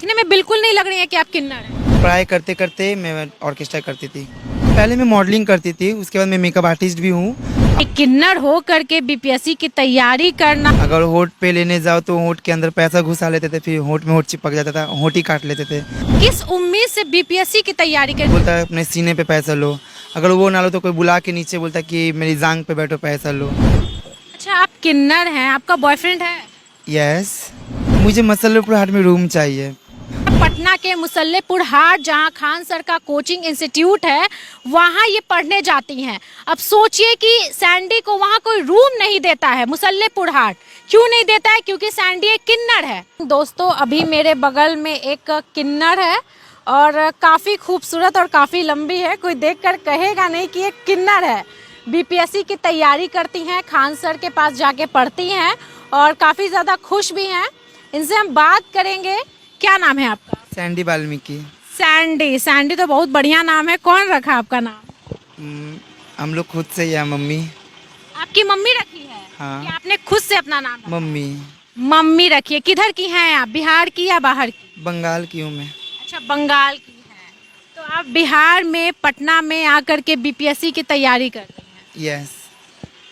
देखने में बिल्कुल नहीं लग रही है कि आप किन्नर हैं। पढ़ाई करते करते मैं ऑर्केस्ट्रा करती थी। पहले मैं मॉडलिंग करती थी, उसके बाद मैं मेकअप आर्टिस्ट भी हूँ। एक किन्नर हो करके बीपीएससी की तैयारी करना। अगर होठ पे लेने जाओ तो होठ के अंदर पैसा घुसा लेते थे, फिर होठ में होठ चिपक जाता था, होठ ही काट लेते थे। किस उम्मीद से बीपीएससी की तैयारी कर। बोलता है अपने सीने पे पैसा लो, अगर वो ना लो तो कोई बुला के नीचे बोलता कि मेरी जांग पे बैठो पैसा लो। अच्छा, आप किन्नर हैं, आपका बॉयफ्रेंड है? यस, मुझे मसल्लपुर हाट में रूम चाहिए। पटना के मुसल्लेपुर हाट, जहां खान सर का कोचिंग इंस्टीट्यूट है, वहां ये पढ़ने जाती हैं। अब सोचिए कि सैंडी को वहां कोई रूम नहीं देता है। मुसल्लेपुर हाट क्यों नहीं देता है? क्योंकि सैंडी एक किन्नर है। दोस्तों, अभी मेरे बगल में एक किन्नर है और काफ़ी खूबसूरत और काफ़ी लंबी है। कोई देखकर कहेगा नहीं कि एक किन्नर है। बीपीएससी की तैयारी करती हैं, खान सर के पास जाके पढ़ती हैं और काफ़ी ज़्यादा खुश भी हैं। इनसे हम बात करेंगे। क्या नाम है आपका? सैंडी वाल्मीकि। सैंडी। सैंडी तो बहुत बढ़िया नाम है। कौन रखा आपका नाम? हम लोग खुद से ही है, मम्मी। आपकी मम्मी रखी है? हाँ। कि आपने खुद से अपना नाम रखा? मम्मी। मम्मी रखी है। किधर की हैं आप? बिहार की या बाहर की? बंगाल की हूँ मैं। अच्छा, बंगाल की हैं। तो आप बिहार में पटना में आकर के बीपीएससी की तैयारी कर रही हैं। यस।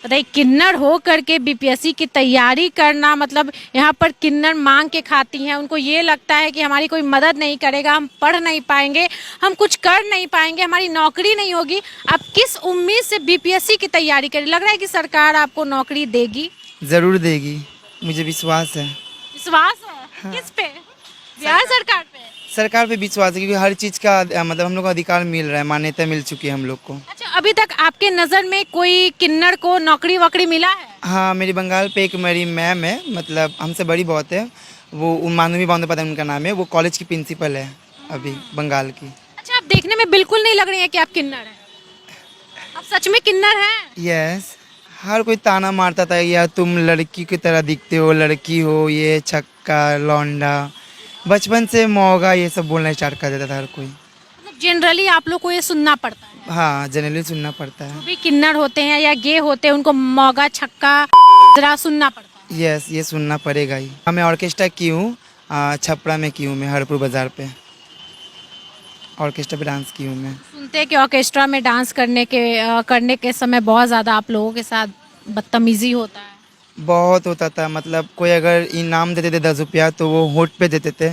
बताइए, किन्नर हो करके बीपीएससी की तैयारी करना, मतलब यहाँ पर किन्नर मांग के खाती हैं। उनको ये लगता है कि हमारी कोई मदद नहीं करेगा, हम पढ़ नहीं पाएंगे, हम कुछ कर नहीं पाएंगे, हमारी नौकरी नहीं होगी। आप किस उम्मीद से बीपीएससी की तैयारी करें? लग रहा है कि सरकार आपको नौकरी देगी? ज़रूर देगी, मुझे विश्वास है। विश्वास है? हाँ। किस पे? बिहार सरकार पे? सरकार पे विश्वास है, क्योंकि हर चीज़ का मतलब हम लोग को अधिकार मिल रहा है, मान्यता मिल चुकी है हम लोग को। अच्छा, अभी तक आपके नज़र में कोई किन्नर को नौकरी वोकरी मिला है? हाँ, मेरी बंगाल पे एक मेरी मैम है, मतलब हमसे बड़ी बहुत है, वो मानवी बंदोपाध्याय उनका नाम है, वो कॉलेज की प्रिंसिपल है अभी बंगाल की। अच्छा, आप देखने में बिल्कुल नहीं लग रही है कि आप किन्नर हैं। आप सच में किन्नर हैं? यस। हर कोई ताना मारता था, या तुम लड़की की तरह दिखते हो, लड़की हो, ये छक्का लौंडा, बचपन से मौगा, ये सब बोलना स्टार्ट कर देता था हर कोई। मतलब जनरली आप लोग को ये सुनना पड़ता है। हाँ, जनरली सुनना पड़ता जो है। भी किन्नर होते हैं या गे होते हैं, उनको मौगा छक्का जरा सुनना पड़ता है। यस, ये सुनना पड़ेगा ही। हाँ, मैं ऑर्केस्ट्रा की हूँ, छपरा में की हूँ मैं, हरपुर बाज़ार पे ऑर्केस्ट्रा पे डांस की हूँ मैं। सुनते हैं कि ऑर्केस्ट्रा में डांस करने के समय बहुत ज़्यादा आप लोगों के साथ बदतमीजी होता है। बहुत होता था, मतलब कोई अगर इनाम देते थे 10 रुपया तो वो होठ पे देते थे,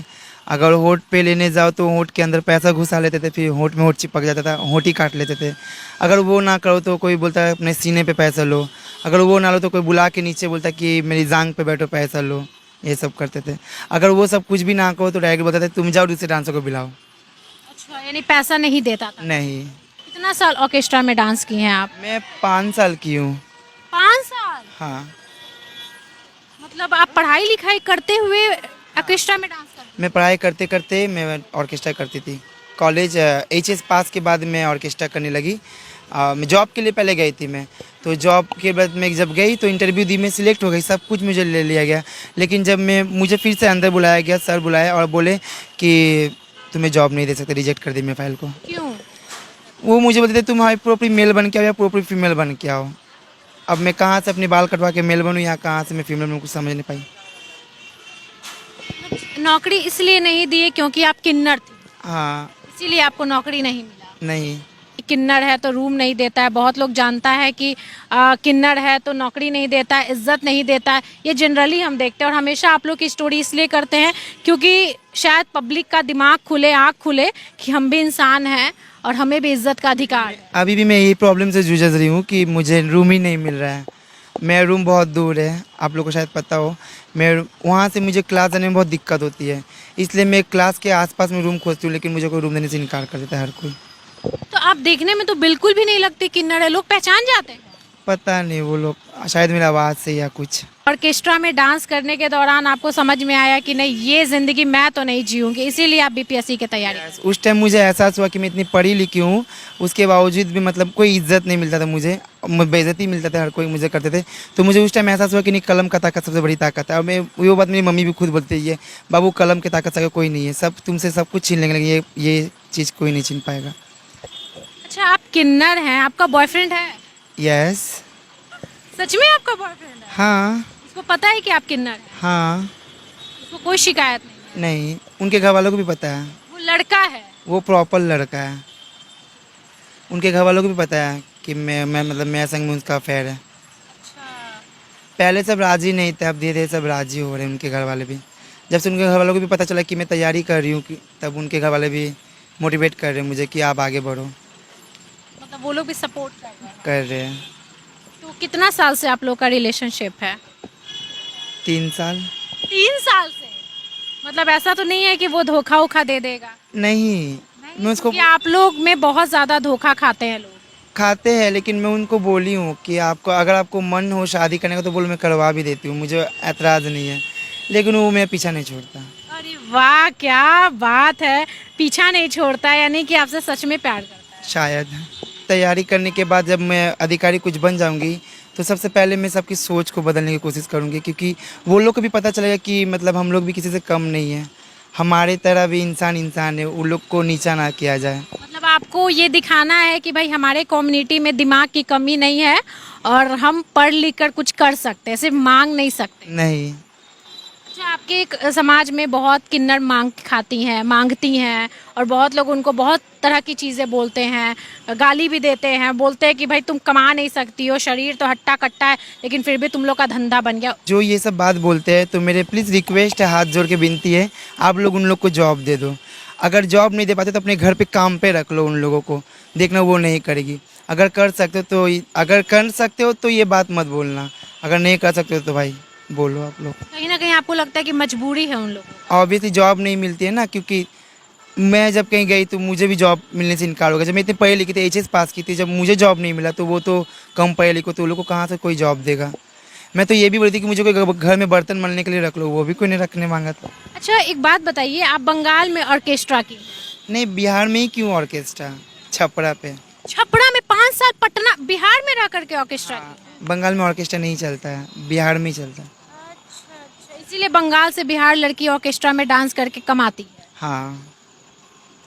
अगर होठ पे लेने जाओ तो होठ के अंदर पैसा घुसा लेते थे, फिर होठ में होठ चिपक जाता था, होठ ही काट लेते थे। अगर वो ना करो तो कोई बोलता है अपने सीने पे पैसा लो, अगर वो ना लो तो कोई बुला के नीचे बोलता कि मेरी जांग पे बैठो पैसा लो। ये सब करते थे। अगर वो सब कुछ भी ना कहो तो डायरेक्ट बोलते थे तुम जाओ दूसरे डांसर को बुलाओ। अच्छा, यानी पैसा नहीं देता था। नहीं। कितना साल ऑर्केस्ट्रा में डांस किए हैं आप? मैं 5 साल की हूँ। 5 साल? हाँ। मतलब आप पढ़ाई लिखाई करते हुए ऑर्केस्ट्रा में डांस करते? मैं पढ़ाई करते करते मैं ऑर्केस्ट्रा करती थी। कॉलेज एचएस पास के बाद मैं ऑर्केस्ट्रा करने लगी। मैं जॉब के लिए पहले गई थी मैं, तो जॉब के बाद मैं जब गई तो इंटरव्यू दी, मैं सिलेक्ट हो गई, सब कुछ मुझे ले लिया गया। लेकिन जब मुझे फिर से अंदर बुलाया गया, सर बुलाए और बोले कि तुम्हें जॉब नहीं दे सकते, रिजेक्ट कर दी मैं फाइल को। क्यों? वो मुझे बोलते थे तुम हमारी प्रॉपरी मेल बन के आओ या प्रॉपरी फीमेल बन के आओ। अब मैं कहाँ से अपने बाल कटवा के मेल बनूँ या कहाँ से मैं फीमेल बनूँ, कुछ समझ नहीं पाई। नौकरी इसलिए नहीं दी क्योंकि आप किन्नर थे, हाँ। इसीलिए आपको नौकरी नहीं मिला? नहीं। किन्नर है तो रूम नहीं देता है। बहुत लोग जानता है कि किन्नर है तो नौकरी नहीं देता है, इज्जत नहीं देता है। ये जनरली हम देखते हैं और हमेशा आप लोग की स्टोरी इसलिए करते हैं क्योंकि शायद पब्लिक का दिमाग खुले, आँख खुले कि हम भी इंसान हैं और हमें भी इज्जत का अधिकार है। अभी भी मैं यही प्रॉब्लम से जूझ रही हूँ कि मुझे रूम ही नहीं मिल रहा है। मेरा रूम बहुत दूर है, आप लोग को शायद पता हो। मैं वहाँ से मुझे क्लास जाने में बहुत दिक्कत होती है, इसलिए मैं क्लास के आसपास में रूम खोजती हूँ, लेकिन मुझे कोई रूम देने से इनकार कर देता है हर कोई। तो आप देखने में तो बिल्कुल भी नहीं लगते किन्नर है, लोग पहचान जाते हैं। पता नहीं, वो लोग शायद मेरी आवाज़ से या कुछ। ऑर्केस्ट्रा में डांस करने के दौरान आपको समझ में आया कि नहीं, ये ज़िंदगी मैं तो नहीं जीऊँगी, इसीलिए आप बीपीएससी की तैयारी कर रहे हैं। उस टाइम मुझे एहसास हुआ कि मैं इतनी पढ़ी लिखी हूँ, उसके बावजूद भी मतलब कोई इज्जत नहीं मिलता था मुझे, बेइज्जती मिलता था, हर कोई मुझे करते थे। तो मुझे उस टाइम एहसास हुआ कि नहीं, कलम का ताकत सबसे बड़ी ताकत है। और मैं वो बात मेरी मम्मी भी खुद बोलती है, बाबू कलम की ताकत से कोई नहीं है, सब तुमसे सब कुछ छीन लेंगे, लेकिन ये चीज़ कोई नहीं छीन पाएगा। अच्छा, आप किन्नर हैं, आपका बॉयफ्रेंड है? यस। सच में आपका बॉयफ्रेंड है? हाँ। उसको पता है कि आप किन्नर हैं? हाँ। उसको कोई शिकायत नहीं? नहीं। उनके घर वालों को भी पता है, वो लड़का है। वो प्रॉपर लड़का है। उनके घर वालों को भी पता है कि मैं मतलब मेरे संग में उसका अफेयर है। पहले सब राजी नहीं थे, अब धीरे धीरे सब राजी हो रहे हैं उनके घर वाले भी। जब से उनके घर वालों को भी पता चला कि मैं तैयारी कर रही हूँ तब उनके घर वाले भी मोटिवेट कर रहे हैं मुझे कि आप आगे बढ़ो। मतलब वो लोग भी सपोर्ट कर रहे हैं। तो कितना साल से आप लोग का रिलेशनशिप है? 3 साल। 3 साल से? मतलब ऐसा तो नहीं है कि वो धोखा उखा दे देगा? नहीं, मैं उसको क्योंकि आप लोग में बहुत ज़्यादा धोखा खाते हैं लोग। खाते हैं, लेकिन मैं उनको बोली हूँ कि आपको अगर आपको मन हो शादी करने का तो बोलो, मैं करवा भी देती हूँ, मुझे ऐतराज़ नहीं है। लेकिन वो मेरा पीछा नहीं छोड़ता। अरे वाह, क्या बात है, पीछा नहीं छोड़ता, यानी कि आपसे सच में प्यार करता है। शायद तैयारी करने के बाद जब मैं अधिकारी कुछ बन जाऊंगी तो सबसे पहले मैं सबकी सोच को बदलने की कोशिश करूंगी, क्योंकि वो लोग को भी पता चलेगा कि मतलब हम लोग भी किसी से कम नहीं है, हमारे तरह भी इंसान इंसान है, उन लोग को नीचा ना किया जाए। मतलब आपको ये दिखाना है कि भाई हमारे कम्युनिटी में दिमाग की कमी नहीं है और हम पढ़ लिख कर कुछ कर सकते हैं, सिर्फ मांग नहीं सकते। नहीं, अच्छा, आपके समाज में बहुत किन्नर मांगती हैं और बहुत लोग उनको बहुत तरह की चीज़ें बोलते हैं, गाली भी देते हैं, बोलते हैं कि भाई तुम कमा नहीं सकती हो, शरीर तो हट्टा कट्टा है, लेकिन फिर भी तुम लोग का धंधा बन गया। जो ये सब बात बोलते हैं तो मेरे प्लीज़ रिक्वेस्ट है, हाथ जोड़ के विनती है, आप लोग उन लोग को जॉब दे दो। अगर जॉब नहीं दे पाते तो अपने घर पे काम पे रख लो, उन लोगों को देखना वो नहीं करेगी। अगर कर सकते हो तो ये बात मत बोलना, अगर नहीं कर सकते हो तो भाई बोलो आप लोग। कहीं ना कहीं आपको लगता है कि मजबूरी है उन लोगों को? ऑब्वियसली जॉब नहीं मिलती है ना, क्योंकि मैं जब कहीं गई तो मुझे भी जॉब मिलने से इनकार हो गया। जब मैं इतने पढ़ी लिखी थी, एचएस पास की थी, जब मुझे जॉब नहीं मिला तो वो तो कम पढ़े लिखो तो उन लोग को कहाँ से कोई जॉब देगा। मैं तो ये भी बोली थी कि मुझे कोई घर में बर्तन मलने के लिए रख लो, वो भी कोई नहीं रखने मांगा था। अच्छा, एक बात बताइए, आप बंगाल में ऑर्केस्ट्रा की? नहीं, बिहार में ही क्यों ऑर्केस्ट्रा, छपरा पे। छपरा में 5 साल, पटना बिहार में रह करके ऑर्केस्ट्रा की? बंगाल में ऑर्केस्ट्रा नहीं चलता है, बिहार में ही चलता है। अच्छा, इसीलिए बंगाल से बिहार लड़की ऑर्केस्ट्रा में डांस करके कमाती है। हाँ,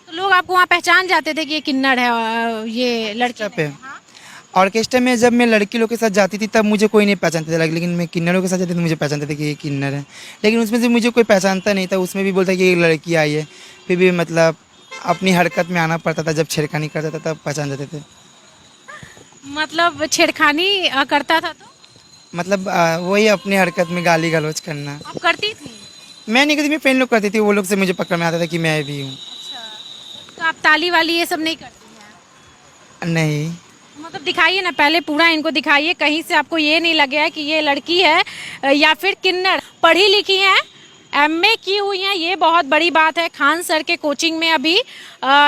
तो लोग आपको वहाँ पहचान जाते थे कि ये किन्नर है, ये लड़की पे है। हाँ? ऑर्केस्ट्रा में जब मैं लड़की लोग के साथ जाती थी तब मुझे कोई नहीं पहचानता था, लेकिन मैं किन्नरों के साथ जाती थी तो मुझे पहचानते थे कि ये किन्नर है। लेकिन उसमें से मुझे कोई पहचानता नहीं था, उसमें भी बोलता कि ये लड़की आई है, फिर भी मतलब अपनी हरकत में आना पड़ता था, जब छेड़खानी करता था तब पहचान जाते थे। मतलब छेड़खानी करता था तो मतलब वही अपनी हरकत में गाली गलौज करना। आप करती थी? मैं नहीं करती, मेरी फ्रेंड लोग करती थी, वो लोग से मुझे पकड़ में आता था कि मैं भी हूँ। अच्छा, तो आप ताली वाली ये सब नहीं करती हैं? नहीं, मतलब दिखाइए ना, पहले पूरा इनको दिखाइए, कहीं से आपको ये नहीं लगे कि ये लड़की है या फिर किन्नर। पढ़ी लिखी हैं, एमए की हुई हैं, ये बहुत बड़ी बात है। खान सर के कोचिंग में अभी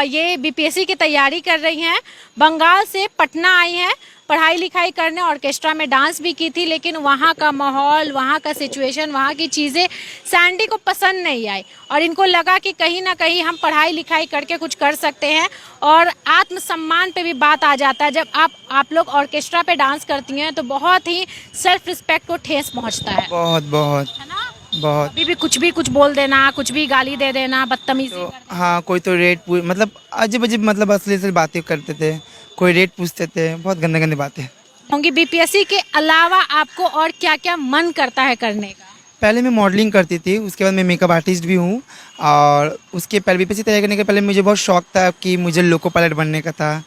ये बीपीएससी की तैयारी कर रही हैं। बंगाल से पटना आई हैं पढ़ाई लिखाई करने, ऑर्केस्ट्रा में डांस भी की थी, लेकिन वहाँ का माहौल, वहाँ का सिचुएशन, वहाँ की चीज़ें सैंडी को पसंद नहीं आई और इनको लगा कि कहीं ना कहीं हम पढ़ाई लिखाई करके कुछ कर सकते हैं। और आत्मसम्मान पे भी बात आ जाता है। जब आप लोग ऑर्केस्ट्रा पे डांस करती हैं तो बहुत ही सेल्फ रिस्पेक्ट को ठेस पहुँचता है। बहुत बहुत है ना? बहुत। अभी भी कुछ बोल देना, कुछ भी गाली दे देना, बदतमीजी तो करना। हाँ, कोई तो रेट मतलब अजीब अजीब मतलब असली बातें करते थे, कोई रेट पूछते थे, बहुत गंदे गंदे बातें। होंगी बीपीएससी के अलावा आपको और क्या क्या मन करता है करने का? पहले मैं मॉडलिंग करती थी, उसके बाद मैं मेकअप आर्टिस्ट भी हूँ, और उसके पहले बीपीएससी तैयारी करने के पहले मुझे बहुत शौक था कि मुझे लोको पायलट बनने का था।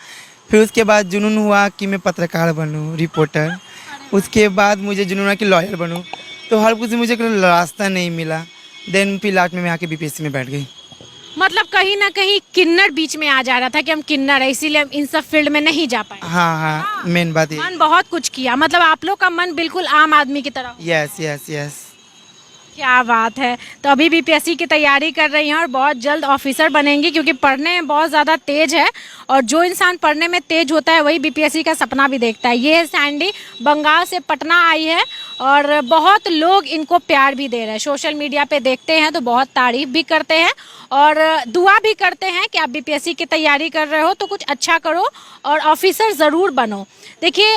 फिर उसके बाद जुनून हुआ कि मैं पत्रकार बनूँ, रिपोर्टर। उसके बाद मुझे जुनून हुआ कि लॉयर बनूँ। तो हर कुछ मुझे कोई रास्ता नहीं मिला। देन फिर लास्ट में मैं आके बीपीएससी में बैठ गई। मतलब कहीं ना कहीं किन्नर बीच में आ जा रहा था कि हम किन्नर है, इसीलिए हम इन सब फील्ड में नहीं जा पाए। हाँ हाँ, मेन बात ये। मन बहुत कुछ किया, मतलब आप लोग का मन बिल्कुल आम आदमी की तरह। Yes yes yes. क्या बात है। तो अभी बीपीएससी की तैयारी कर रही हैं और बहुत जल्द ऑफिसर बनेंगी, क्योंकि पढ़ने में बहुत ज़्यादा तेज है और जो इंसान पढ़ने में तेज होता है वही बीपीएससी का सपना भी देखता है। ये है सैंडी, बंगाल से पटना आई है और बहुत लोग इनको प्यार भी दे रहे हैं। सोशल मीडिया पे देखते हैं तो बहुत तारीफ भी करते हैं और दुआ भी करते हैं कि आप बीपीएससी की तैयारी कर रहे हो तो कुछ अच्छा करो और ऑफिसर ज़रूर बनो। देखिए,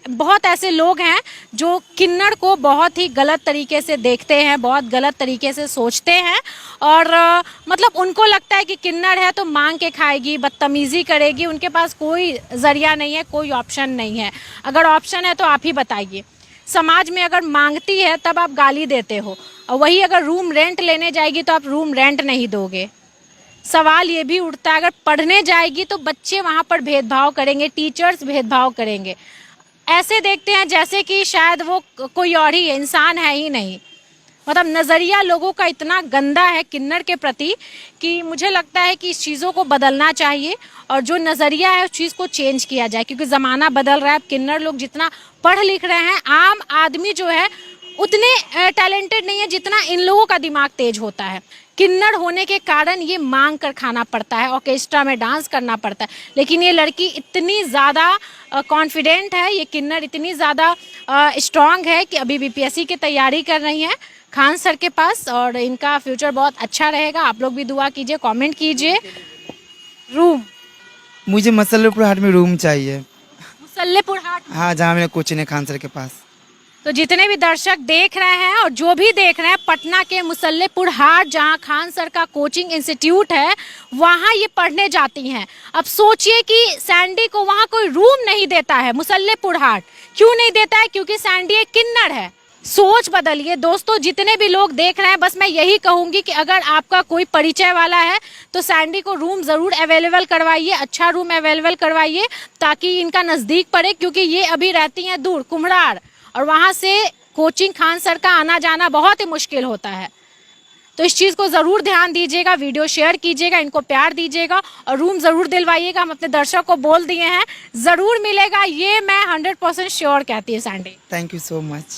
बहुत ऐसे लोग हैं जो किन्नर को बहुत ही गलत तरीके से देखते हैं, बहुत गलत तरीके से सोचते हैं और मतलब उनको लगता है कि किन्नर है तो मांग के खाएगी, बदतमीज़ी करेगी, उनके पास कोई ज़रिया नहीं है, कोई ऑप्शन नहीं है। अगर ऑप्शन है तो आप ही बताइए। समाज में अगर मांगती है तब आप गाली देते हो, और वही अगर रूम रेंट लेने जाएगी तो आप रूम रेंट नहीं दोगे। सवाल ये भी उठता है अगर पढ़ने जाएगी तो बच्चे वहाँ पर भेदभाव करेंगे, टीचर्स भेदभाव करेंगे, ऐसे देखते हैं जैसे कि शायद वो कोई और ही इंसान है ही नहीं। मतलब नज़रिया लोगों का इतना गंदा है किन्नर के प्रति कि मुझे लगता है कि इस चीज़ों को बदलना चाहिए और जो नज़रिया है उस चीज़ को चेंज किया जाए, क्योंकि ज़माना बदल रहा है। अब किन्नर लोग जितना पढ़ लिख रहे हैं, आम आदमी जो है उतने टैलेंटेड नहीं है जितना इन लोगों का दिमाग तेज होता है। किन्नर होने के कारण ये मांग कर खाना पड़ता है, ऑर्केस्ट्रा में डांस करना पड़ता है, लेकिन ये लड़की इतनी ज़्यादा कॉन्फिडेंट है, ये किन्नर इतनी ज़्यादा स्ट्रांग है कि अभी बीपीएससी की तैयारी कर रही हैं खान सर के पास, और इनका फ्यूचर बहुत अच्छा रहेगा। आप लोग भी दुआ कीजिए, कमेंट कीजिए। रूम मुझे मसल्लेपुर हाट में रूम चाहिए। मुसल्लेपुर हाट, हाँ, जहाँ मेरा कोचिंग है खान सर के पास। तो जितने भी दर्शक देख रहे हैं और जो भी देख रहे हैं, पटना के मुसल्लेपुर हाट जहां खान सर का कोचिंग इंस्टीट्यूट है, वहां ये पढ़ने जाती हैं। अब सोचिए कि सैंडी को वहां कोई रूम नहीं देता है। मुसल्लेपुर हाट क्यों नहीं देता है? क्योंकि सैंडी एक किन्नर है। सोच बदलिए दोस्तों, जितने भी लोग देख रहे हैं, बस मैं यही कहूंगी कि अगर आपका कोई परिचय वाला है तो सैंडी को रूम ज़रूर अवेलेबल करवाइए, अच्छा रूम अवेलेबल करवाइए, ताकि इनका नज़दीक पड़े, क्योंकि ये अभी रहती हैं दूर कुम्हरार, और वहाँ से कोचिंग खान सर का आना जाना बहुत ही मुश्किल होता है। तो इस चीज़ को ज़रूर ध्यान दीजिएगा, वीडियो शेयर कीजिएगा, इनको प्यार दीजिएगा और रूम ज़रूर दिलवाइएगा। हम अपने दर्शक को बोल दिए हैं, ज़रूर मिलेगा, ये मैं 100% श्योर कहती है Sandy. Thank you so much.